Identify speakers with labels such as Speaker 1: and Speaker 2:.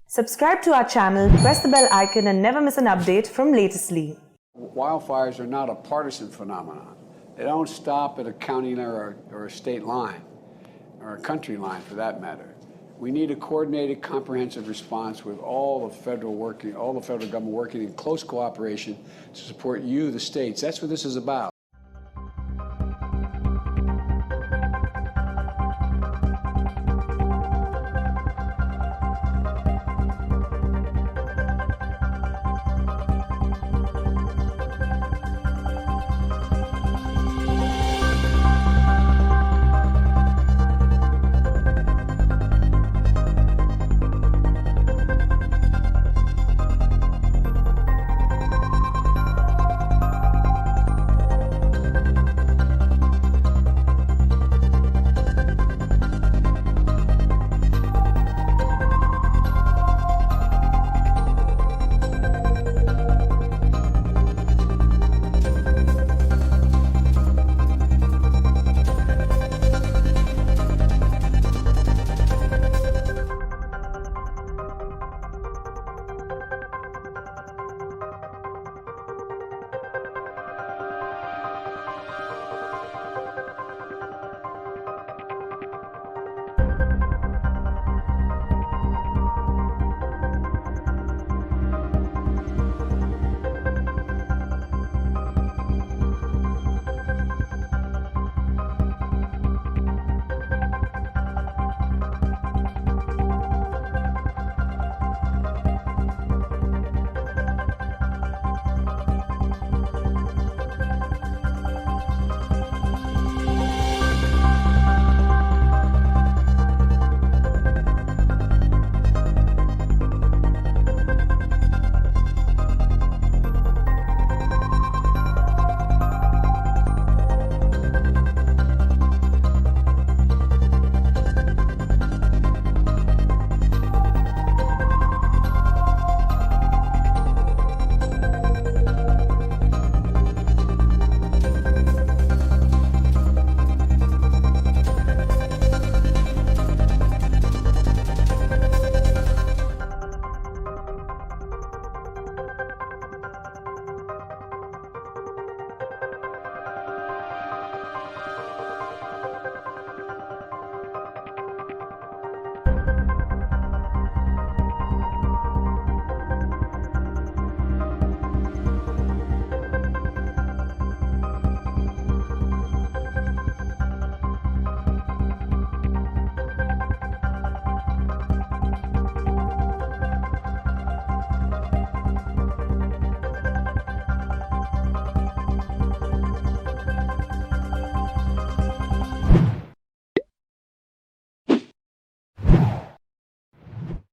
Speaker 1: Subscribe to our channel, press the bell icon and never miss an update from Latestly.
Speaker 2: Wildfires are not a partisan phenomenon. They don't stop at a county or a state line, or a country line for that matter. We need a coordinated, comprehensive response with all the federal government working in close cooperation to support you, the states. That's what this is about.